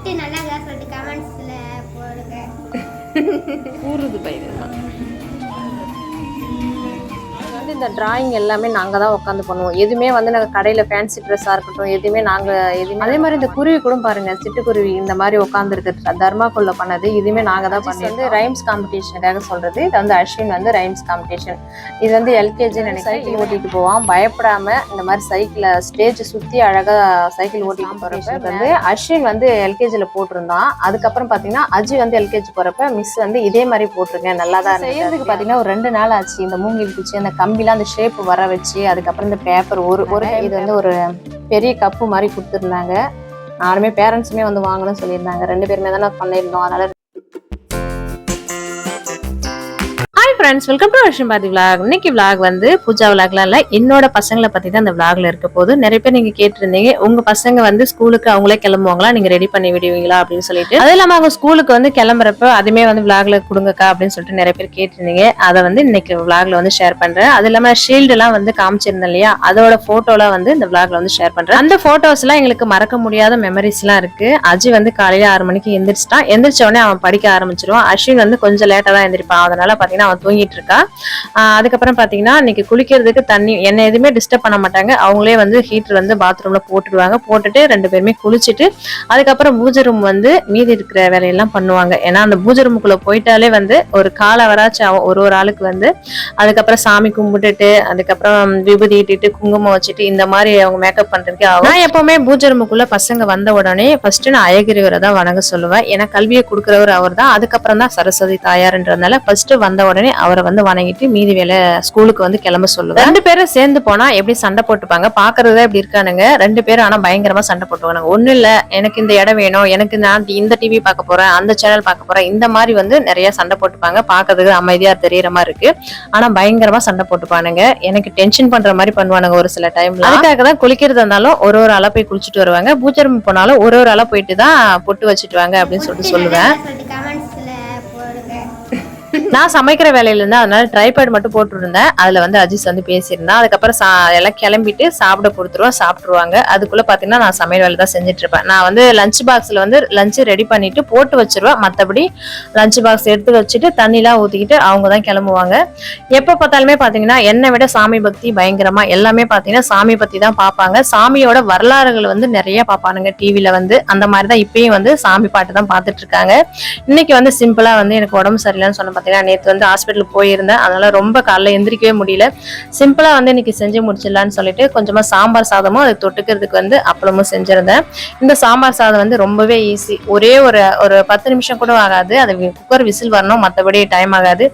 Script நல்லா இருக்கா சொல்லிட்டு கமெண்ட்ஸ்ல போடுங்க. ஊறுது பையன். வந்து இந்த டிராயிங் எல்லாமே நாங்கள் தான் உட்காந்து பண்ணுவோம். எதுவுமே வந்து நாங்கள் கடையில் ஃபேன்சி ட்ரெஸ்ஸாக இருக்கட்டும் எதுவுமே எதுவுமே அதே மாதிரி இந்த குருவி கூட பாருங்கள், சிட்டுக்குருவி இந்த மாதிரி உட்காந்துருக்கு தர்மாக்குள்ள பண்ணது இதுவுமே நாங்கள் தான் பண்ணி வந்து ரைம்ஸ் காம்படிஷனுக்காக சொல்கிறது. இது வந்து அஸ்வின் வந்து ரைம்ஸ் காம்படிஷன். இது வந்து எல்கேஜி நினைக்கிறேன். சைக்கிள் ஓட்டிட்டு போவான் பயப்படாமல். இந்த மாதிரி சைக்கிளை ஸ்டேஜ் சுற்றி அழகாக சைக்கிள் ஓட்டிட்டு போகிறப்ப வந்து அஸ்வின் வந்து எல்கேஜியில் போட்டிருந்தான். அதுக்கப்புறம் பார்த்தீங்கன்னா அஜி வந்து எல்கேஜி போகிறப்ப மிஸ் வந்து இதே மாதிரி போட்டிருங்க நல்லா தான் செய்யறதுக்கு பார்த்தீங்கன்னா ஒரு 2 நாள் ஆச்சு. இந்த மூங்கில் குச்சி அந்த கம்பிலாம் அந்த ஷேப் வர வச்சு அதுக்கப்புறம் இந்த பேப்பர் ஒரு இது வந்து ஒரு பெரிய கப்பு மாதிரி கொடுத்துருந்தாங்க. நானுமே பேரண்ட்ஸுமே வந்து வாங்கணும்னு சொல்லியிருந்தாங்க. 2 பேருமே தான் பண்ணியிருந்தோம். அதனால friends, welcome to Ashwin vlog. இன்னைக்கு விலாக் வந்து பூஜா விலாக்லாம் இல்லை, என்னோட பசங்களை பத்தி தான் இந்த விலாக்ல இருக்க போது. நிறைய பேர் நீங்க கேட்டிருந்தீங்க, உங்க பசங்க வந்து ஸ்கூலுக்கு அவங்களே கிளம்புவாங்களா, நீங்க ரெடி பண்ணி விடுவீங்களா அப்படின்னு சொல்லிட்டு. அது இல்லாம அவங்க ஸ்கூலுக்கு வந்து கிளம்புறப்ப அதுமே வந்து விலாக்ல கொடுங்கக்கா அப்படின்னு சொல்லிட்டு நிறைய பேர் கேட்டிருந்தீங்க. அதை வந்து இன்னைக்கு விலாக்ல வந்து ஷேர் பண்றேன். அது இல்லாம ஷீல்டு எல்லாம் வந்து காமிச்சிருந்தேன் இல்லையா, அதோட போட்டோலாம் வந்து இந்த விலாக்ல வந்து ஷேர் பண்றேன். அந்த போட்டோஸ் எல்லாம் எங்களுக்கு மறக்க முடியாத மெமரிஸ் எல்லாம் இருக்கு. அஜி வந்து காலையில 6 மணிக்கு எந்திரிச்சிட்டான். எந்திரிச்ச உடனே அவன் படிக்க ஆரம்பிச்சிருவான். அஸ்வின் வந்து கொஞ்சம் லேட்டா தான் எந்திரிப்பான். அதனால பாத்தீங்கன்னா அவன் தூங்கிட்டு இருக்கா. அதுக்கப்புறம் பாத்தீங்கன்னா இன்னைக்கு குளிக்கிறதுக்கு தண்ணி என்ன எதுவுமே டிஸ்டர்ப் பண்ண மாட்டாங்க. அவங்களே வந்து ஹீட்டர் வந்து பாத்ரூம்ல போட்டுடுவாங்க. போட்டுட்டு 2 பேருமே குளிச்சுட்டு அதுக்கப்புறம் பூஜை ரூம் வந்து மீதி இருக்கிற வேலையெல்லாம் பண்ணுவாங்க. ஏன்னா அந்த பூஜை ரூமுக்குள்ள போயிட்டாலே வந்து ஒரு கால வராச்சு ஒரு ஆளுக்கு வந்து அதுக்கப்புறம் சாமி கும்பிட்டுட்டு அதுக்கப்புறம் விபூதி இட்டுட்டு குங்குமம் வச்சுட்டு இந்த மாதிரி அவங்க மேக்கப் பண்றதுக்கு ஆகும். நான் எப்பவுமே பூஜை ரூமுக்குள்ள பசங்க வந்த உடனே ஃபர்ஸ்ட் நான் அயகிரிவரை தான் வணங்க சொல்லுவேன். ஏன்னா கல்வியை கொடுக்கிறவர் அவர் தான். அதுக்கப்புறம் தான் சரஸ்வதி தாயார்ன்றதுனால ஃபர்ஸ்ட் வந்த உடனே அவரை வந்து வணங்கிட்டு மீதி வேலை ஸ்கூலுக்கு வந்து கிளம்ப சொல்லுவேன். 2 பேரும் சேர்ந்து போனா எப்படி சண்டை போட்டுப்பாங்க பாக்குறதா இப்படி இருக்கானுங்க. 2 பேரும் ஆனா பயங்கரமா சண்டை போட்டுவானுங்க. ஒண்ணு இல்ல, எனக்கு இந்த இடம் வேணும், எனக்கு நான் இந்த டிவி பார்க்க போறேன், அந்த சேனல் பார்க்க போறேன், இந்த மாதிரி வந்து நிறைய சண்டை போட்டுப்பாங்க. பாக்குறதுக்கு அமைதியா தெரியற மாதிரி இருக்கு, ஆனா பயங்கரமா சண்டை போட்டுப்பானுங்க. எனக்கு டென்ஷன் பண்ற மாதிரி பண்ணுவானுங்க ஒரு சில டைம்ல. அதுக்காக தான் குளிக்கிறது இருந்தாலும் ஒரு ஆளா போய் குளிச்சுட்டு வருவாங்க. பூஜை ரூம் போனாலும் ஒரு ஆளா போயிட்டு தான் பொட்டு வச்சுட்டு வாங்க அப்படின்னு சொல்லிட்டு சொல்லுவேன். நான் சமைக்கிற வேலையில இருந்தா அதனால ட்ரைபேட் மட்டும் போட்டு இருந்தேன். அதுல வந்து அஜிஸ் வந்து பேசியிருந்தேன். அதுக்கப்புறம் எல்லாம் கிளம்பிட்டு சாப்பிட கொடுத்துருவோம், சாப்பிட்டுருவாங்க. அதுக்குள்ள பாத்தீங்கன்னா நான் சமையல் வேலை தான் செஞ்சுட்டு இருப்பேன். நான் வந்து லஞ்ச் பாக்ஸ்ல வந்து லஞ்ச் ரெடி பண்ணிட்டு போட்டு வச்சிருவேன். மற்றபடி லஞ்ச் பாக்ஸ் எடுத்து வச்சுட்டு தண்ணிலாம் ஊத்திக்கிட்டு அவங்க தான் கிளம்புவாங்க. எப்ப பார்த்தாலுமே பாத்தீங்கன்னா என்னை விட சாமி பக்தி பயங்கரமா எல்லாமே பாத்தீங்கன்னா சாமி பத்தி தான் பார்ப்பாங்க. சாமியோட வரலாறுகள் வந்து நிறைய பார்ப்பானுங்க டிவில வந்து. அந்த மாதிரிதான் இப்பயும் வந்து சாமி பாட்டு தான் பார்த்துட்டு இருக்காங்க. இன்னைக்கு வந்து சிம்பிளா வந்து எனக்கு உடம்பு சரியில்லைன்னு சொன்ன பாத்தீங்கன்னா நேற்று வந்து ஹாஸ்பிட்டலுக்கு போயிருந்தேன். அதனால ரொம்ப காலைல எந்திரிக்கவே முடியல. சிம்பிளா வந்து இன்னைக்கு செஞ்சு முடிச்சிடலான்னு சொல்லிட்டு கொஞ்சமா சாம்பார் சாதமும் அதுக்கு தொட்டுக்கிறதுக்கு வந்து அப்பளமும் செஞ்சிருந்தேன். இந்த சாம்பார் சாதம் வந்து ரொம்பவே ஈஸி. ஒரே ஒரு 10 நிமிஷம் கூட ஆகாது. அது குக்கர் விசில் வரணும், மற்றபடி டைம் ஆகாது.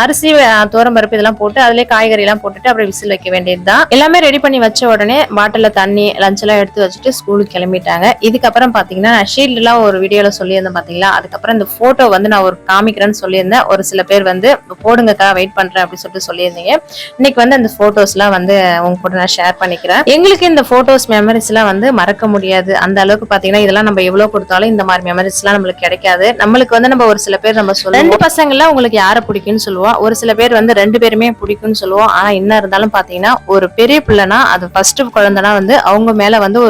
அரிசி துவரம்பருப்பு இதெல்லாம் போட்டு அதுலேயே காய்கறி எல்லாம் போட்டுட்டு அப்படியே விசில் வைக்க வேண்டியதுதான். எல்லாமே ரெடி பண்ணி வச்ச உடனே பாட்டில தண்ணி லஞ்ச் எல்லாம் எடுத்து வச்சுட்டு ஸ்கூலுக்கு கிளம்பிட்டாங்க. இதுக்கப்புறம் பாத்தீங்கன்னா ஷீல்ட் எல்லாம் ஒரு வீடியோல சொல்லியிருந்தேன் பாத்தீங்களா. அதுக்கப்புறம் இந்த போட்டோ வந்து நான் ஒரு காமிக்கிறேன்னு சொல்லியிருந்தேன். ஒரு சில பேர் வந்து போடுங்கக்கா வெயிட் பண்றேன் அப்படின்னு சொல்லிட்டு சொல்லியிருந்தீங்க. இன்னைக்கு வந்து அந்த போட்டோஸ் எல்லாம் வந்து உங்க கூட நான் ஷேர் பண்ணிக்கிறேன். எங்களுக்கு இந்த போட்டோஸ் மெமரிஸ் எல்லாம் வந்து மறக்க முடியாது. அந்த அளவுக்கு பாத்தீங்கன்னா இதெல்லாம் நம்ம எவ்வளவு கொடுத்தாலும் இந்த மாதிரி மெமரிஸ் எல்லாம் நம்மளுக்கு கிடைக்காது. நம்மளுக்கு வந்து நம்ம ஒரு சில பேர் நம்ம சொல்லுவோம் 2 பசங்கள்ல உங்களுக்கு யாரை பிடிக்கும்னு சொல்லுவோம். ஒரு சில பேர் வந்து 2 பேருமே பிடிக்கும்னு சொல்லுவோம். ஆனா என்ன இருந்தாலும் பாத்தீங்கன்னா ஒரு பெரிய பிள்ளைனா அது ஃபர்ஸ்ட் குழந்தைனா வந்து அவங்க மேல வந்து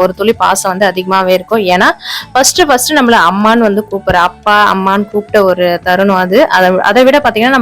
ஒரு துளி பாசம் வந்து அதிகமாவே இருக்கும். ஏன்னா ஃபர்ஸ்ட் நம்மள அம்மான்னு வந்து கூப்பிடுற அப்பா அம்மான்னு கூப்பிட்ட ஒரு தருணம் அது. அதை விட பாத்தீங்கன்னா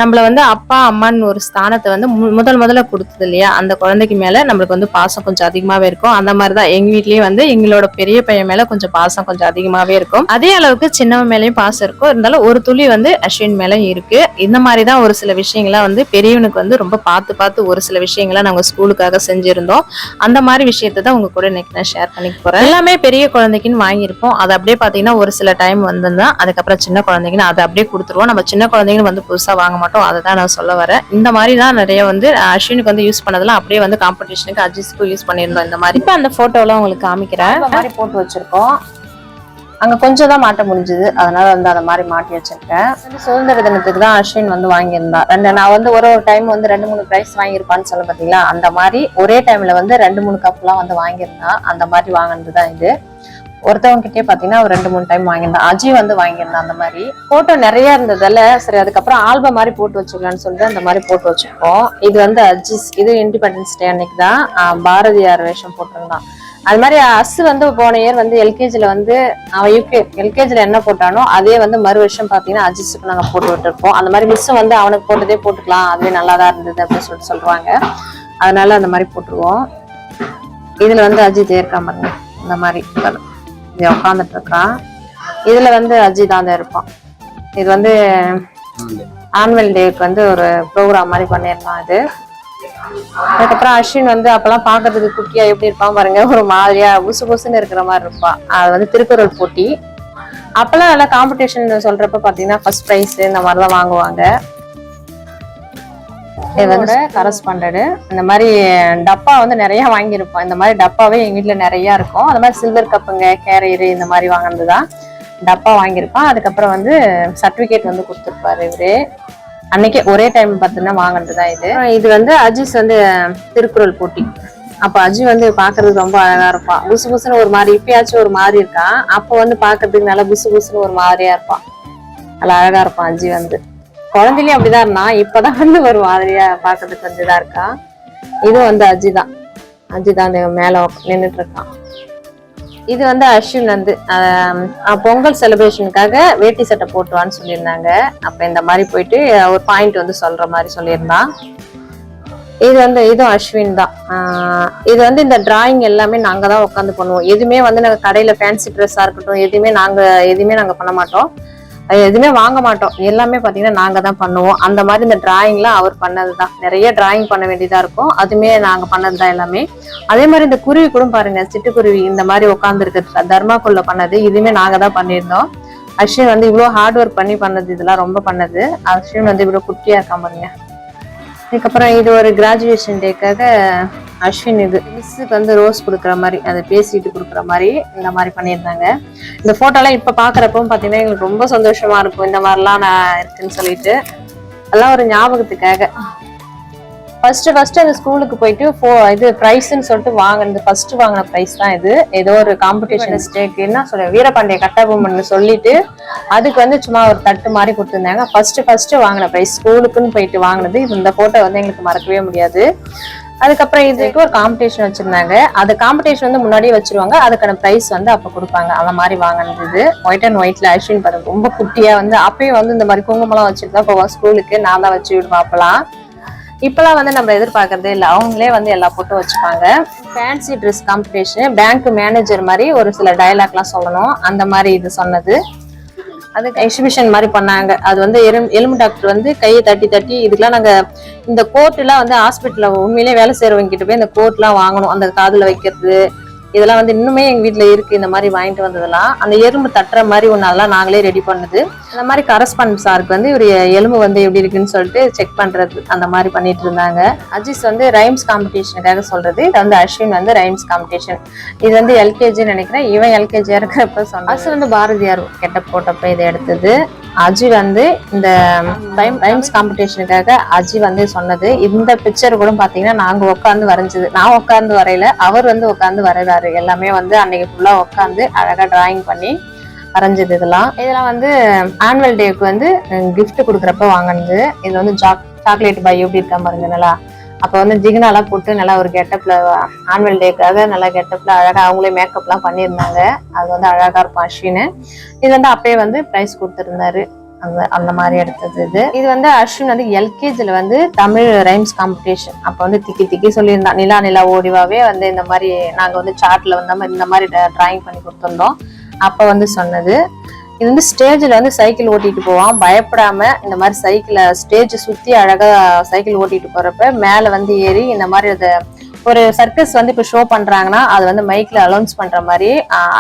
நம்மள வந்து அப்பா அம்மான்னு ஒரு ஸ்தானத்தை வந்து முதல்ல கொடுத்தது இல்லையா, அந்த குழந்தைக்கு மேல நம்மளுக்கு வந்து பாசம் கொஞ்சம் அதிகமாவே இருக்கும். அந்த மாதிரிதான் எங்க வீட்லயே வந்து எங்களோட பெரிய பையன் மேல கொஞ்சம் பாசம் கொஞ்சம் அதிகமாவே இருக்கும். அதே அளவுக்கு சின்னவன் மேலயும் பாசம் இருக்கும். இருந்தாலும் ஒரு துளி வந்து அஸ்வின் மேல இருக்கு. இந்த மாதிரிதான் ஒரு சில விஷயங்களா வந்து பெரியவனுக்கு வந்து ரொம்ப பார்த்து ஒரு சில விஷயங்களா நாங்க ஸ்கூலுக்காக செஞ்சிருந்தோம். அந்த மாதிரி விஷயத்தை தான் உங்க கூட இன்னைக்கு நான் ஷேர் பண்ணிக்க போறேன். எல்லாமே பெரிய குழந்தைக்குன்னு வாங்கியிருப்போம். அது அப்படியே பாத்தீங்கன்னா ஒரு சில டைம் வந்திருந்தா அதுக்கப்புறம் சின்ன குழந்தைக்குன்னு அதை அப்படியே கொடுத்துருவோம். நம்ம சின்ன குழந்தைங்க வந்து புதுசா வாங்க மாட்டோம். அதை தான் நான் சொல்ல வரேன். இந்த மாதிரி தான் நிறைய வந்து அஸ்வினுக்கு வந்து யூஸ் பண்ணதெல்லாம் அப்படியே வந்து காம்படிஷனுக்கு அஜிஸ்க்கு யூஸ் பண்ணியிருந்தோம். இந்த மாதிரி இப்ப அந்த போட்டோலாம் உங்களுக்கு காமிக்கிறேன். இந்த மாதிரி போட்டு வச்சிருக்கோம். அங்க கொஞ்சம் தான் மாட்ட முடிஞ்சது, அதனால வந்து அதை மாதிரி மாட்டி வச்சிருக்கேன். சுதந்திர தினத்துக்கு தான் அஸ்வின் வந்து வாங்கியிருந்தா. நான் வந்து ஒரு டைம் வந்து 2-3 பிரைஸ் வாங்கியிருப்பான்னு சொல்ல பாத்தீங்களா, அந்த மாதிரி ஒரே டைம்ல வந்து 2-3 கப் எல்லாம் வந்து வாங்கியிருந்தா. அந்த மாதிரி வாங்கினதுதான் இது. ஒருத்தவங்க கிட்டே பாத்தீங்கன்னா ஒரு 2-3 டைம் வாங்கியிருந்தான். அஜி வந்து வாங்கியிருந்தான். அந்த மாதிரி போட்டோ நிறைய இருந்ததால சரி அதுக்கப்புறம் ஆல்பம் மாதிரி போட்டு வச்சுக்கலாம்னு சொல்லிட்டு அந்த மாதிரி போட்டு வச்சிருக்கோம். இது வந்து அஜிஸ், இது இண்டிபெண்டன்ஸ் டே அன்னைக்கு தான் பாரதியார் வேஷம் போட்டிருந்தான். அது மாதிரி அசு வந்து போன இயர் வந்து எல்கேஜில வந்து அவன் எல்கேஜில என்ன போட்டானோ அதே வந்து மறு வருஷம் பாத்தீங்கன்னா அஜிஸுக்கு நாங்க போட்டு விட்டுருப்போம். அந்த மாதிரி மிஸ் வந்து அவனுக்கு போட்டதே போட்டுக்கலாம், அதுவே நல்லாதான் இருந்தது அப்படின்னு சொல்லிட்டு சொல்றாங்க. அதனால அந்த மாதிரி போட்டுருவோம். இதுல வந்து அஜித் இருக்கான் பாருங்க, இந்த மாதிரி உட்காந்துட்டு இருக்கான். இதுல வந்து அஜித் தான் இருப்பான். இது வந்து ஆனுவல் டேக்கு வந்து ஒரு ப்ரோக்ராம் மாதிரி பண்ணிருந்தான் இது. அதுக்கப்புறம் அஸ்வின் வந்து அப்பெல்லாம் பாக்குறதுக்கு குட்டியா எப்படி இருப்பான் பாருங்க, ஒரு மாதிரியா புசு புசுன்னு இருக்கிற மாதிரி இருப்பான். அது வந்து திருக்குறள் போட்டி அப்பெல்லாம் நல்லா காம்படிஷன் சொல்றப்ப பாத்தீங்கன்னா ஃபர்ஸ்ட் பிரைஸ் இந்த மாதிரிதான் வாங்குவாங்க. இது வந்து கரஸ்பாண்டடு இந்த மாதிரி டப்பா வந்து நிறைய வாங்கியிருப்போம். இந்த மாதிரி டப்பாவே எங்க வீட்டுல நிறைய இருக்கும். அந்த மாதிரி சில்வர் கப்புங்க, கேரியரு இந்த மாதிரி வாங்கினதுதான் டப்பா வாங்கியிருப்பான். அதுக்கப்புறம் வந்து சர்டிபிகேட் வந்து கொடுத்துருப்பாரு இவரு. அன்னைக்கே ஒரே டைம் பார்த்தீங்கன்னா வாங்கினதுதான் இது. இது வந்து அஜிஸ் வந்து திருக்குறள் போட்டி. அப்ப அஜி வந்து பாக்குறதுக்கு ரொம்ப அழகா இருப்பான். புசு புசுன்னு ஒரு மாதிரி, இப்பயாச்சும் ஒரு மாதிரி இருக்கான். அப்ப வந்து பாக்குறதுக்கு நல்லா புசு புசுன்னு ஒரு மாதிரியா இருப்பான். நல்லா அழகா இருப்பான் அஜி வந்து. குழந்தைலயும் அப்படிதான் இருந்தான், இப்பதான் வந்து ஒரு மாதிரியா பாக்குறதுக்கு வந்து இதா இருக்கான். இது வந்து அஜிதான் அந்த மேல நின்றுட்டு இருக்கான். இது வந்து அஸ்வின் வந்து பொங்கல் செலிப்ரேஷனுக்காக வேட்டி சட்டை போட்டுவான்னு சொல்லியிருந்தாங்க. அப்ப இந்த மாதிரி போயிட்டு ஒரு பாயிண்ட் வந்து சொல்ற மாதிரி சொல்லியிருந்தான். இது வந்து இதுவும் அஸ்வின் தான். இது வந்து இந்த டிராயிங் எல்லாமே நாங்க தான் உட்காந்து பண்ணுவோம். எதுவுமே வந்து நாங்க கடையில ஃபேன்சி ட்ரெஸ்ஸா இருக்கட்டும் எதுவுமே நாங்க பண்ண மாட்டோம், எதுவுமே வாங்க மாட்டோம். எல்லாமே பாத்தீங்கன்னா நாங்க தான் பண்ணுவோம். அந்த மாதிரி இந்த டிராயிங்லாம் அவர் பண்ணதுதான். நிறைய டிராயிங் பண்ண வேண்டியதா இருக்கும், அதுமே நாங்க பண்ணதுதான் எல்லாமே. அதே மாதிரி இந்த குருவி கூட பாருங்க, சிட்டுக்குருவி இந்த மாதிரி உட்கார்ந்து இருக்கு தர்மாக்குள்ள பண்ணது, இதுவுமே நாங்க தான் பண்ணியிருந்தோம். அஸ்வின் வந்து இவ்வளவு ஹார்ட் ஒர்க் பண்ணது, இதெல்லாம் ரொம்ப பண்ணது. அஸ்வின் வந்து இவ்வளவு குட்டியா இருக்கான் பாருங்க. அதுக்கப்புறம் இது ஒரு கிராஜுவேஷன் டேக்காக அஸ்வின் இது மிஸ்ஸுக்கு வந்து ரோஸ் கொடுக்குற மாதிரி, அதை பேசிட்டு கொடுக்குற மாதிரி இந்த மாதிரி பண்ணியிருந்தாங்க. இந்த போட்டோலாம் இப்ப பாக்குறப்பவும் பாத்தீங்கன்னா எங்களுக்கு ரொம்ப சந்தோஷமா இருக்கும். இந்த மாதிரிலாம் நான் இருக்குன்னு சொல்லிட்டு அதெல்லாம் ஒரு ஞாபகத்துக்காக. ஃபர்ஸ்ட் அந்த ஸ்கூலுக்கு போயிட்டு இது பிரைஸ்ன்னு சொல்லிட்டு வாங்கினது, ஃபர்ஸ்ட் வாங்கின பிரைஸ் தான் இது. ஏதோ ஒரு காம்படிஷன் ஸ்டேக்கு என்ன சொல்ல வீரபாண்டிய கட்டபொம்மன் சொல்லிட்டு அதுக்கு வந்து சும்மா ஒரு தட்டு மாதிரி கொடுத்துருந்தாங்க. ஃபர்ஸ்ட் வாங்கின பிரைஸ் ஸ்கூலுக்குன்னு போயிட்டு வாங்கினது. இந்த போட்டோ வந்து எங்களுக்கு மறக்கவே முடியாது. அதுக்கப்புறம் இதுக்கு ஒரு காம்படிஷன் வச்சிருந்தாங்க. அந்த காம்படிஷன் வந்து முன்னாடியே வச்சிருவாங்க, அதுக்கான பிரைஸ் வந்து அப்ப கொடுப்பாங்க. அந்த மாதிரி வாங்கினது ஒயிட் அண்ட் ஒயிட்ல அஸ்வின் பாருங்க ரொம்ப குட்டியா வந்து அப்பயும் வந்து இந்த மாதிரி குங்குமம்லாம் வச்சுட்டு தான் போவோம் ஸ்கூலுக்கு. நான் தான் வச்சு விடுவேன் அப்பெல்லாம். இப்பெல்லாம் வந்து நம்ம எதிர்பார்க்கறதே இல்லை, அவங்களே வந்து எல்லா போட்டும் வச்சுப்பாங்க. Fancy dress competition, bank manager மாதிரி ஒரு சில டயலாக்லாம் சொல்லணும், அந்த மாதிரி இது சொன்னது. அதுக்கு எக்ஸிபிஷன் மாதிரி பண்ணாங்க. அது வந்து எலும்பு டாக்டர் வந்து கையை தட்டி இதுக்கெல்லாம் நாங்க இந்த கோட் எல்லாம் வந்து ஹாஸ்பிட்டல்ல உண்மையிலேயே வேலை செய்யறவங்க கிட்ட போய் இந்த கோட் எல்லாம் வாங்கணும், அந்த காதுல வைக்கிறது இதெல்லாம் வந்து இன்னுமே எங்க வீட்டுல இருக்கு. இந்த மாதிரி வாங்கிட்டு வந்ததெல்லாம் அந்த எறும்பு தட்டுற மாதிரி ஒன்னு அதெல்லாம் நாங்களே ரெடி பண்ணது. அந்த மாதிரி கரஸ்பாண்ட் சாருக்கு வந்து ஒரு எலும்பு வந்து எப்படி இருக்குன்னு சொல்லிட்டு செக் பண்றது அந்த மாதிரி பண்ணிட்டு இருந்தாங்க. அஜிஸ் வந்து ரைம்ஸ் காம்படிஷனுக்காக சொல்றது. இது வந்து அஸ்வின் வந்து ரைம்ஸ் காம்படிஷன். இது வந்து எல்கேஜி நினைக்கிறேன், இவன் எல்கேஜியா இருக்கிறப்ப சொன்ன. அசு வந்து பாரதியார் கெட்டப் போட்டப்ப இதை எடுத்தது. அஜி வந்து இந்த ரைம்ஸ் காம்படிஷனுக்காக அஜி வந்து சொன்னது. இந்த பிக்சர் கூட பாத்தீங்கன்னா நாங்க உட்காந்து வரைஞ்சது. நான் உட்காந்து வரையில, அவர் வந்து உட்காந்து வரைறாரு. எல்லாமே வந்து அன்னைக்கு ஃபுல்லா உட்காந்து அழகா டிராயிங் பண்ணி வரைஞ்சது. இதெல்லாம் வந்து ஆனுவல் டேக்கு வந்து கிஃப்ட் கொடுக்குறப்ப வாங்கினது. இது வந்து சாக்லேட் பாய் எப்படி இருக்கா பாருங்க நல்லா. அப்ப வந்து ஜிகினாலாம் போட்டு நல்லா ஒரு கெட்டப்ல ஆனுவல் டேக்காக நல்லா கெட்டப்ல அழகா அவங்களே மேக்கப் எல்லாம் பண்ணியிருந்தாங்க. அது வந்து அழகா இருக்கும் அஸ்வின். இது வந்து அப்பயே வந்து பிரைஸ் கொடுத்திருந்தாரு. அந்த மாதிரி எடுத்தது. இது வந்து அஸ்வின் வந்து எல்கேஜில வந்து தமிழ் ரைம்ஸ் காம்படிஷன் அப்ப வந்து திக்கி சொல்லியிருந்தான். நிலா ஓடிவாவே வந்து இந்த மாதிரி நாங்க வந்து சார்ட்ல வந்து இந்த மாதிரி டிராயிங் பண்ணி கொடுத்துருந்தோம். அப்ப வந்து சொன்னது. இது வந்து ஸ்டேஜ்ல வந்து சைக்கிள் ஓட்டிட்டு போவான் பயப்படாம. இந்த மாதிரி சைக்கிள ஸ்டேஜ் சுத்தி அழகா சைக்கிள் ஓட்டிட்டு போறப்ப மேல வந்து ஏறி இந்த மாதிரி அதை ஒரு சர்க்கஸ் வந்து இப்ப ஷோ பண்றாங்கன்னா அது வந்து மைக்ல அலௌன்ஸ் பண்ற மாதிரி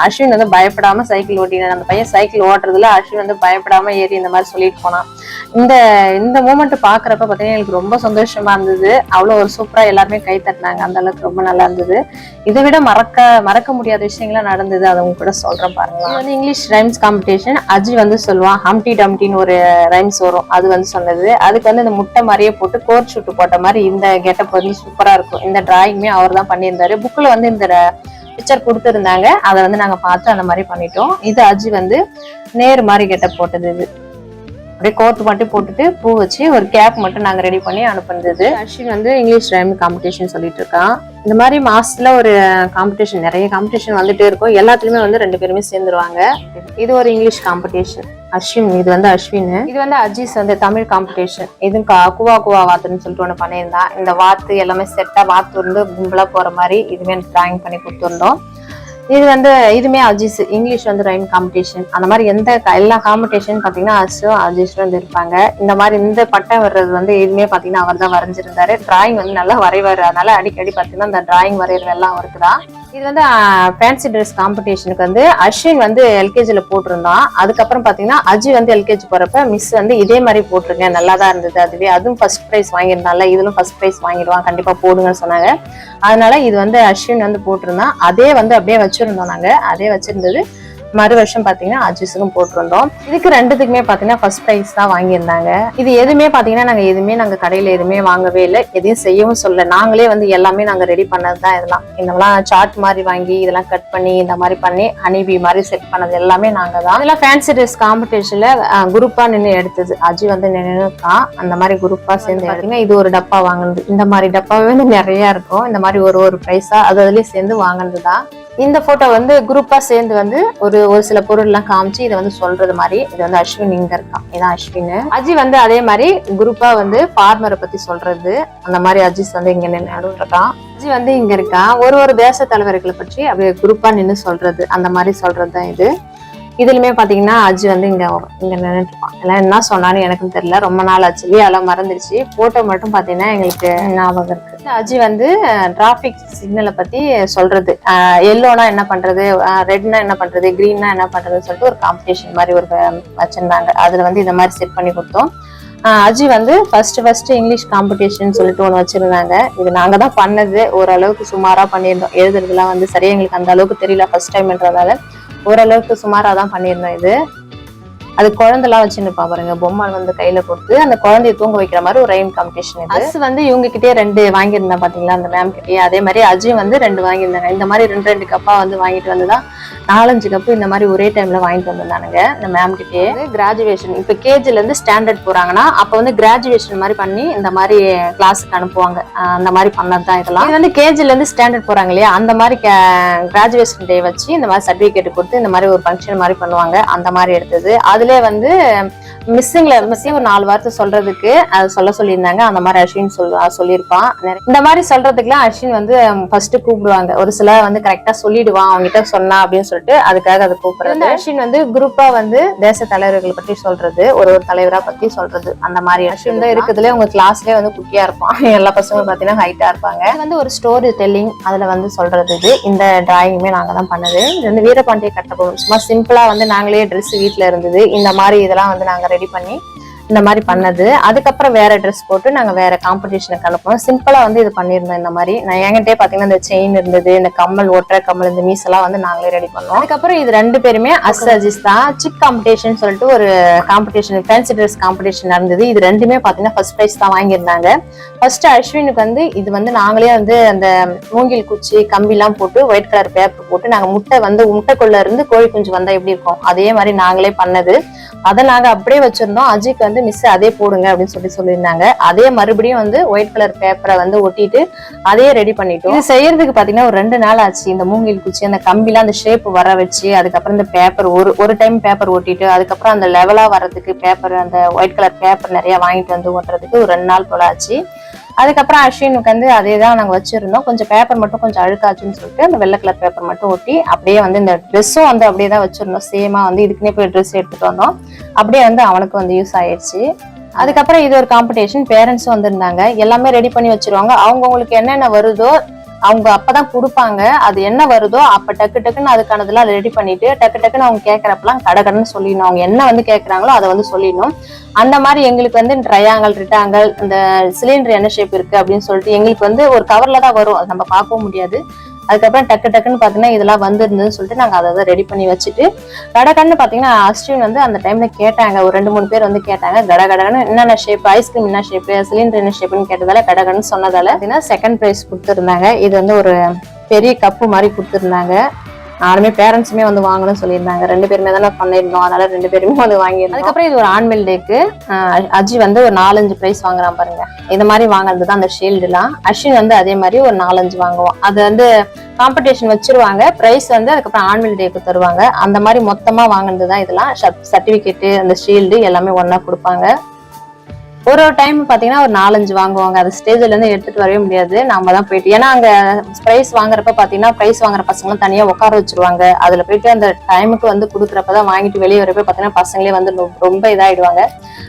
அஸ்வின் வந்து பயப்படாம சைக்கிள் ஓட்டின. அந்த பையன் சைக்கிள் ஓட்டுறதுல அஸ்வின் வந்து பயப்படாம ஏறி இந்த மாதிரி சொல்லிட்டு போனான். இந்த மூமெண்ட் பாக்குறப்ப பாத்தீங்கன்னா எனக்கு ரொம்ப சந்தோஷமா இருந்தது. அவ்வளவு ஒரு சூப்பரா எல்லாருமே கை தட்டினாங்க. அந்த அளவுக்கு ரொம்ப நல்லா இருந்தது. இதை விட மறக்க முடியாத விஷயங்கள்லாம் நடந்தது. அதை உங்க கூட சொல்றேன் பாருங்க. இது வந்து இங்கிலீஷ் ரைம்ஸ் காம்படிஷன். அஜி வந்து சொல்லுவான் ஹம்டி டம்டின்னு ஒரு ரைம்ஸ் வரும், அது வந்து சொன்னது. அதுக்கு வந்து இந்த முட்டை மாதிரியே போட்டு கோட் ஷூட் போட்ட மாதிரி இந்த கெட்டப் வந்து சூப்பரா இருக்கும். இந்த டிராயிங் அவர் தான் பண்ணியிருந்தாரு. புக்ல வந்து இந்த பிக்சர் கொடுத்துருந்தாங்க, அதை வந்து நாங்க பார்த்து அந்த மாதிரி பண்ணிட்டோம். இது அஜி வந்து நேர் மாதிரி கெட்டப் போட்டது. இது அப்படியே கோர்த்து மட்டும் போட்டுட்டு பூ வச்சு ஒரு கேப் மட்டும் நாங்க ரெடி பண்ணி அனுப்புனது. அஸ்வின் வந்து இங்கிலீஷ் ரைமிங் காம்படிஷன் சொல்லிட்டு இருக்கான். இந்த மாதிரி மாசத்துல ஒரு காம்படிஷன், நிறைய காம்படிஷன் வந்துட்டே இருக்கும். எல்லாத்துலயுமே வந்து 2 பேருமே சேர்ந்துருவாங்க. இது ஒரு இங்கிலீஷ் காம்படிஷன். அஸ்வின், இது வந்து அஸ்வின். இது வந்து அஜீஸ் வந்து தமிழ் காம்படிஷன். இது குவா குவா வாத்துன்னு சொல்லிட்டு ஒண்ணு பண்ணியிருந்தான். இந்த வாத்து எல்லாமே செட்டா வாத்து வந்து கும்பலா போற மாதிரி இதுவே டிராயிங் பண்ணி கொடுத்துருந்தோம். இது வந்து இதுமே அஜீஸ் இங்கிலீஷ் வந்து ரைம் காம்படிஷன். அந்த மாதிரி எல்லா காம்படிஷன் பாத்தீங்கன்னா அஜீஸ் வந்து இருப்பாங்க. இந்த மாதிரி இந்த பட்டம் வர்றது வந்து இதுமே பாத்தீங்கன்னா அவர் தான் வரைஞ்சிருந்தாரு. டிராயிங் வந்து நல்லா வரைவாரு. அதனால அடிக்கடி பாத்தீங்கன்னா இந்த டிராயிங் வரைகிறது எல்லாம் அவருக்கு தான். இது வந்து ஃபேன்சி ட்ரெஸ் காம்படிஷனுக்கு வந்து அஸ்வின் வந்து எல்கேஜில போட்டிருந்தான். அதுக்கப்புறம் பாத்தீங்கன்னா அஜி வந்து எல்கேஜி போறப்ப மிஸ் வந்து இதே மாதிரி போட்டிருங்க, நல்லா தான் இருந்தது. அதுவும் ஃபர்ஸ்ட் ப்ரைஸ் வாங்கியிருந்தால, இதுலும் ஃபர்ஸ்ட் ப்ரைஸ் வாங்கிடுவான், கண்டிப்பா போடுங்கன்னு சொன்னாங்க. அதனால இது வந்து அஸ்வின் வந்து போட்டிருந்தான். அதே வந்து அப்படியே வச்சிருந்தோம் நாங்க. அதே வச்சிருந்தது மறு வருஷம் பாத்தீங்கன்னா அஜிஸுக்கும் போட்டிருந்தோம். இதுக்கு 2த்துக்குமே பாத்தீங்கன்னா ஃபர்ஸ்ட் ப்ரைஸ் தான் வாங்கியிருந்தாங்க. இது எதுவுமே பாத்தீங்கன்னா நாங்க கடையில எதுவுமே வாங்கவே இல்லை, எதையும் செய்யவும் சொல்ல. நாங்களே வந்து எல்லாமே நாங்க ரெடி பண்ணதுதான். இதெல்லாம் சார்ட் மாதிரி வாங்கி இதெல்லாம் கட் பண்ணி இந்த மாதிரி பண்ணி ஹனிபி மாதிரி செட் பண்ணது எல்லாமே நாங்க தான். இதெல்லாம் ஃபேன்சி ட்ரெஸ் காம்படிஷன்ல குரூப்பா நின்று எடுத்தது. அஜி வந்து நின்னுதான் அந்த மாதிரி குரூப்பா சேர்ந்து பாத்தீங்கன்னா இது ஒரு டப்பா வாங்கினது. இந்த மாதிரி டப்பாவே வந்து நிறைய இருக்கும். இந்த மாதிரி ஒரு ப்ரைஸா அதுலயே சேர்ந்து வாங்கினதுதான். இந்த போட்டோ வந்து குரூப்பா சேர்ந்து வந்து ஒரு சில பொருள் எல்லாம் காமிச்சு இதை வந்து சொல்றது மாதிரி. இது வந்து அஸ்வின் இங்க இருக்கான், இதான் அஸ்வின். அஜி வந்து அதே மாதிரி குரூப்பா வந்து ஃபார்மரை பத்தி சொல்றது. அந்த மாதிரி அஜிஸ் வந்து இங்க நின்று இருக்கான். அஜி வந்து இங்க இருக்கான். ஒரு தேச தலைவர்களை பற்றி அப்படியே குரூப்பா நின்று சொல்றது, அந்த மாதிரி சொல்றதுதான் இது. இதுலயுமே பாத்தீங்கன்னா அஜி வந்து இங்க நின்றுட்டு இருப்பான். எல்லாம் என்ன சொன்னான்னு எனக்கும் தெரியல, ரொம்ப நாள் ஆச்சு, அதெல்லாம் மறந்துடுச்சு. போட்டோ மட்டும் பாத்தீங்கன்னா எங்களுக்கு ஞாபகம் இருக்கு. அஜி வந்து டிராபிக் சிக்னலை பத்தி சொல்றது. எல்லோனா என்ன பண்றது, ரெட்னா என்ன பண்றது, கிரீன்னா என்ன பண்றதுன்னு சொல்லிட்டு ஒரு காம்படிஷன் மாதிரி ஒரு வச்சிருந்தாங்க. அதுல வந்து இந்த மாதிரி செட் பண்ணி கொடுத்தோம். அஜி வந்து ஃபர்ஸ்ட் இங்கிலீஷ் காம்படிஷன் சொல்லிட்டு ஒண்ணு வச்சிருந்தாங்க. இது நாங்க தான் பண்ணது. ஓரளவுக்கு சுமாரா பண்ணியிருந்தோம். எழுதுறதுலாம் வந்து சரியா எங்களுக்கு அந்த அளவுக்கு தெரியல, ஃபர்ஸ்ட் டைம்ன்றதால ஓரளவுக்கு சுமாரா தான் பண்ணியிருந்தோம். இது அது குழந்தைலாம் வச்சுருப்பா பாருங்க, பொம்மை வந்து கையில கொடுத்து அந்த குழந்தைய தூங்க வைக்கிற மாதிரி ஒரு ரைம் காம்படிஷன். அஸ் வந்து இவங்க கிட்டே 2 வாங்கியிருந்தா பாத்தீங்களா, அந்த மேம் கிட்டே. அதே மாதிரி அஜி வந்து 2 வாங்கியிருந்தாங்க. இந்த மாதிரி 2 கப்பா வந்து வாங்கிட்டு வந்துதான் 4-5 கப்பு இந்த மாதிரி ஒரே டைம்ல வாங்கிட்டு வந்திருந்தானுங்க இந்த மேம் கிட்டே. கிராஜுவேஷன் இப்ப கேஜில இருந்து ஸ்டாண்டர்ட் போறாங்கன்னா அப்ப வந்து கிராஜுவேஷன் மாதிரி பண்ணி இந்த மாதிரி கிளாஸுக்கு அனுப்புவாங்க. அந்த மாதிரி பண்ணதுதான் இதெல்லாம். இது வந்து கேஜில இருந்து ஸ்டாண்டர்ட் போறாங்க இல்லையா, அந்த மாதிரி கிராஜுவேஷன் டே வச்சு இந்த மாதிரி சர்டிபிகேட் கொடுத்து இந்த மாதிரி ஒரு ஃபங்க்ஷன் மாதிரி பண்ணுவாங்க. அந்த மாதிரி எடுத்தது. அதுல வந்து மிஸ்ஸிங் ஒரு 4 வார்த்தை சொல்றதுக்கு அது சொல்லியிருந்தாங்க. அந்த மாதிரி அஸ்வின் சொல்லியிருப்பான். இந்த மாதிரி சொல்றதுக்குலாம் அஸ்வின் வந்து ஃபர்ஸ்ட் கூப்பிடுவாங்க. ஒரு சில வந்து கரெக்டா சொல்லிடுவான், அவங்ககிட்ட சொன்னா அப்படின்னு சொல்லிட்டு அதுக்காக அதை கூப்பிடுறது. அஸ்வின் வந்து குரூப்பா வந்து தேச தலைவர்களை பற்றி சொல்றது, ஒரு தலைவரா பத்தி சொல்றது. அந்த மாதிரி அஸ்வின் தான் இருக்குதுல உங்க கிளாஸ்லயே வந்து குட்டியா இருப்பான். எல்லா பசங்களும் பாத்தீங்கன்னா ஹைட்டா இருப்பாங்க. இது வந்து ஒரு ஸ்டோரி டெல்லிங், அதுல வந்து சொல்றது. இந்த டிராயிங்குமே நாங்க தான் பண்ணது. இது வந்து வீரபாண்டிய கட்டபொம்மன் சும்மா சிம்பிளா வந்து நாங்களே ட்ரெஸ் வீட்டுல இருந்தது. இந்த மாதிரி இதெல்லாம் வந்து நாங்க ரெடி பண்ணி இந்த மாதிரி பண்ணது. அதுக்கப்புறம் வேற ட்ரெஸ் போட்டு நாங்க வேற காம்படிஷனுக்கு அனுப்போம். சிம்பிளா வந்து இது பண்ணிருந்தோம். இந்த மாதிரி நான் என்கிட்டே பாத்தீங்கன்னா இந்த செயின் இருந்தது, இந்த கம்மல், ஒற்றை கம்மல், இந்த மீஸ் எல்லாம் வந்து நாங்களே ரெடி பண்ணோம். அதுக்கப்புறம் இது 2 பேருமே அஜிஸ் தான். சிக் காம்படிஷன் சொல்லிட்டு ஒரு காம்படிஷன், ஃபேன்சி ட்ரெஸ் காம்படிஷன் நடந்தது. இது 2மே பாத்தீங்கன்னா ஃபர்ஸ்ட் பிரைஸ் தான் வாங்கியிருந்தாங்க. ஃபர்ஸ்ட் அஸ்வினுக்கு வந்து இது வந்து நாங்களே வந்து அந்த மூங்கில் குச்சி கம்பி எல்லாம் போட்டு ஒயிட் கலர் பேப்பர் போட்டு நாங்க முட்டைக்குள்ள இருந்து கோழி குஞ்சு வந்தா எப்படி இருக்கும் அதே மாதிரி நாங்களே பண்ணது. அதை நாங்க அப்படியே வச்சிருந்தோம். அஜிக்கு வந்து மிஸ் அதே போடுங்க அப்படின்னு சொல்லியிருந்தாங்க. அதே மறுபடியும் வந்து ஒயிட் கலர் பேப்பரை வந்து ஒட்டிட்டு அதே ரெடி பண்ணிட்டோம். இது செய்யறதுக்கு பாத்தீங்கன்னா ஒரு 2 நாள் ஆச்சு. இந்த மூங்கில் குச்சி அந்த கம்பிலாம் அந்த ஷேப் வர வச்சு, அதுக்கப்புறம் இந்த பேப்பர் ஒரு டைம் பேப்பர் ஒட்டிட்டு, அதுக்கப்புறம் அந்த லெவலா வர்றதுக்கு பேப்பர், அந்த ஒயிட் கலர் பேப்பர் நிறைய வாங்கிட்டு வந்து ஓட்டுறதுக்கு ஒரு 2 நாள் போல ஆச்சு. அதுக்கப்புறம் அஸ்வினுக்கு வந்து அதே தான் நாங்க வச்சிருந்தோம். கொஞ்சம் பேப்பர் மட்டும் கொஞ்சம் அழுக்காச்சுன்னு சொல்லிட்டு அந்த வெள்ளை கலர் பேப்பர் மட்டும் ஒட்டி அப்படியே வந்து இந்த ட்ரெஸ்ஸும் வந்து அப்படியே தான் வச்சிருந்தோம். சேமா வந்து இதுக்குன்னே போய் ட்ரெஸ் எடுத்துட்டு வந்தோம். அப்படியே வந்து அவனுக்கு வந்து யூஸ் ஆயிடுச்சு. அதுக்கப்புறம் இது ஒரு காம்படிஷன், பேரண்ட்ஸும் வந்திருந்தாங்க. எல்லாமே ரெடி பண்ணி வச்சிருவாங்க. அவங்களுக்கு என்னென்ன வருதோ அவங்க அப்பதான் கொடுப்பாங்க. அது என்ன வருதோ அப்ப டக்குன்னு அதுக்கானதெல்லாம் ரெடி பண்ணிட்டு டக்குன்னு அவங்க கேட்கறப்பெல்லாம் கடன்னு சொல்லிடணும். அவங்க என்ன வந்து கேட்கறாங்களோ அதை வந்து சொல்லிடணும். அந்த மாதிரி எங்களுக்கு வந்து ட்ரையாங்கல், ரெக்டாங்கல், இந்த சிலிண்டர் என்ன ஷேப் இருக்கு அப்படின்னு சொல்லிட்டு எங்களுக்கு வந்து ஒரு கவர்ல தான் வரும், அது நம்ம பார்க்கவும் முடியாது. அதுக்கப்புறம் டக்குன்னு பாத்தீங்கன்னா இதெல்லாம் வந்துருந்துன்னு சொல்லிட்டு நாங்க அதை ரெடி பண்ணி வச்சுட்டு கடகன்னு பாத்தீங்கன்னா அஸ்வின் வந்து அந்த டைம்ல கேட்டாங்க. ஒரு 2-3 பேர் வந்து கேட்டாங்க கடகடன்னு என்னென்ன ஷேப், ஐஸ்கிரீம் என்ன ஷேப், சிலிண்டர் என்ன ஷேப்னு கேட்டதால கடகன்னு சொன்னதால பாத்தீங்கன்னா செகண்ட் பிரைஸ் கொடுத்துருந்தாங்க. இது வந்து ஒரு பெரிய கப்பு மாதிரி கொடுத்துருந்தாங்க. நானுமே பேரண்ட்ஸுமே வந்து வாங்கணும்னு சொல்லியிருந்தாங்க. 2 பேருமே தானே பண்ணியிருந்தோம், அதனால 2 பேருமே வந்து வாங்கியிருந்தோம். அதுக்கப்புறம் இது ஒரு ஆன்வல் டேக்கு அஜி வந்து ஒரு 4-5 பிரைஸ் வாங்குறான் பாருங்க. இந்த மாதிரி வாங்குறது தான் அந்த ஷீல்டுலாம். அஸ்வின் வந்து அதே மாதிரி ஒரு 4-5 வாங்குவான். அது வந்து காம்படிஷன் வச்சிருவாங்க, பிரைஸ் வந்து அதுக்கப்புறம் ஆன்வல் டேக்கு தருவாங்க. அந்த மாதிரி மொத்தமா வாங்கினது தான் இதெல்லாம். சர்டிபிகேட்டு, அந்த ஷீல்டு எல்லாமே ஒன்னா கொடுப்பாங்க. ஒரு டைம் பாத்தீங்கன்னா ஒரு 4-5 வாங்குவாங்க. அது ஸ்டேஜ்ல இருந்து எடுத்துட்டு வரவே முடியாது, நாம தான் போயிட்டு. ஏன்னா அங்க பிரைஸ் வாங்குறப்ப பாத்தீங்கன்னா பிரைஸ் வாங்குற பசங்களும் தனியா உட்கார வச்சிருவாங்க. அதுல போயிட்டு அந்த டைமுக்கு வந்து குடுக்குறப்பதான் வாங்கிட்டு வெளியே வரப்ப பாத்தீங்கன்னா பசங்களே வந்து ரொம்ப இதாயிடுவாங்க.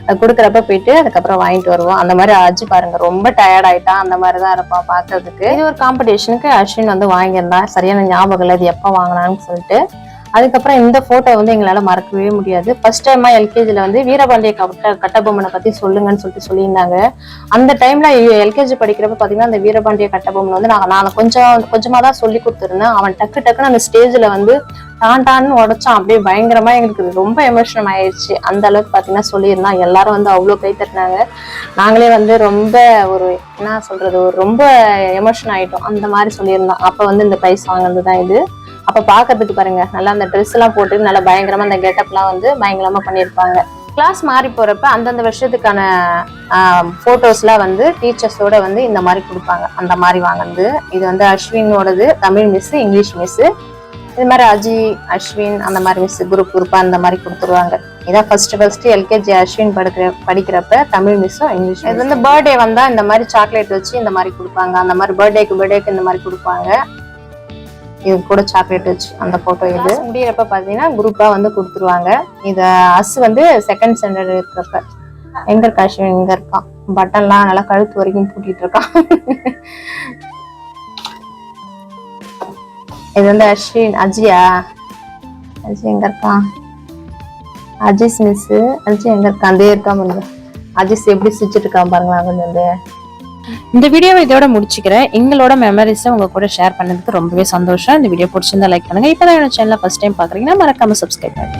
அது குடுக்குறப்ப போயிட்டு அதுக்கப்புறம் வாங்கிட்டு வருவோம். அந்த மாதிரி அஜி பாருங்க ரொம்ப டயர்ட் ஆயிட்டான், அந்த மாதிரிதான் இருப்பான் பாக்குறதுக்கு. இது ஒரு காம்படிஷனுக்கு அஸ்வின் வந்து வாங்கியிருந்தான். சரியான ஞாபகம் இல்லை இது எப்ப வாங்கினான்னு சொல்லிட்டு. அதுக்கப்புறம் இந்த போட்டோ வந்து எங்களால மறக்கவே முடியாது. ஃபர்ஸ்ட் டைமா எல்கேஜில வந்து வீரபாண்டிய கட்டபொம்மனை பத்தி சொல்லுங்கன்னு சொல்லியிருந்தாங்க. அந்த டைம்ல எல்கேஜி படிக்கிறப்ப பாத்தீங்கன்னா அந்த வீரபாண்டிய கட்டபொம்மன் வந்து நான் கொஞ்சமா தான் சொல்லி கொடுத்துருந்தேன். அவன் டக்குன்னு அந்த ஸ்டேஜ்ல வந்து டான்னு உடைச்சான். அப்படியே பயங்கரமா எங்களுக்கு ரொம்ப எமோஷனல் ஆயிடுச்சு. அந்த அளவுக்கு பாத்தீங்கன்னா சொல்லியிருந்தான். எல்லாரும் வந்து அவ்வளவு கை தட்டினாங்க. நாங்களே வந்து ரொம்ப ஒரு என்ன சொல்றது, ஒரு ரொம்ப எமோஷன் ஆயிட்டோம். அந்த மாதிரி சொல்லியிருந்தோம். அப்ப வந்து இந்த பிரைஸ் வாங்கினதுதான் இது. அப்ப பாக்குறதுக்கு பாருங்க, நல்லா அந்த ட்ரெஸ் எல்லாம் போட்டு நல்லா பயங்கரமா அந்த கெட்டப் எல்லாம் வந்து பயங்கரமா பண்ணிருப்பாங்க. கிளாஸ் மாறி போறப்ப அந்தந்த வருஷத்துக்கான போட்டோஸ் எல்லாம் வந்து டீச்சர்ஸோட வந்து இந்த மாதிரி கொடுப்பாங்க. அந்த மாதிரி வாங்கினது இது வந்து அஸ்வினோடது, தமிழ் மிஸ், இங்கிலீஷ் மிஸ். இது மாதிரி அஜி, அஸ்வின் அந்த மாதிரி மிஸ் குரூப்பா அந்த மாதிரி கொடுத்துருவாங்க. இதான் ஃபர்ஸ்ட் எல்கேஜி அஸ்வின் படிக்கிறப்ப தமிழ் மிஸ்ஸும் இங்கிலீஷ். இது வந்து பர்த்டே வந்தா இந்த மாதிரி சாக்லேட் வச்சு இந்த மாதிரி கொடுப்பாங்க. அந்த மாதிரி பர்த்டேக்கு இந்த மாதிரி கொடுப்பாங்க. இது கூட சாக்லேட் வச்சு அந்த போட்டோ. இது முடியறப்ப பாத்தீங்கன்னா குரூப்பா வந்து கொடுத்துருவாங்க. இத அஸ் வந்து செகண்ட் ஸ்டாண்டர்ட் இருக்கிறப்ப எங்க இருக்கா அஸ்வின், இங்க இருக்கான். பட்டன்லாம் நல்லா கழுத்து வரைக்கும் பூட்டிட்டு இருக்கான். இது வந்து அஸ்வின். அஜியா, அஜி எங்க இருக்கான்? அஜிஸ் மிஸ். அஜி எங்க இருக்கான்? அதே இருக்கான் பாருங்க. அஜிஸ் எப்படி சிரிச்சிட்டு இருக்கான் பாருங்களா. கொஞ்சம் இந்த வீடியோவை இதோட முடிச்சுக்கிறேன். எங்களோட மெமரிஸை உங்க கூட ஷேர் பண்ணதுக்கு ரொம்பவே சந்தோஷம். இந்த வீடியோ பிடிச்சிருந்தா லைக் பண்ணுங்க. இப்பதான் என்னோட சேனலை ஃபர்ஸ்ட் டைம் பாக்குறீங்கன்னா மறக்காம சப்ஸ்கிரைப் பண்ணுங்க.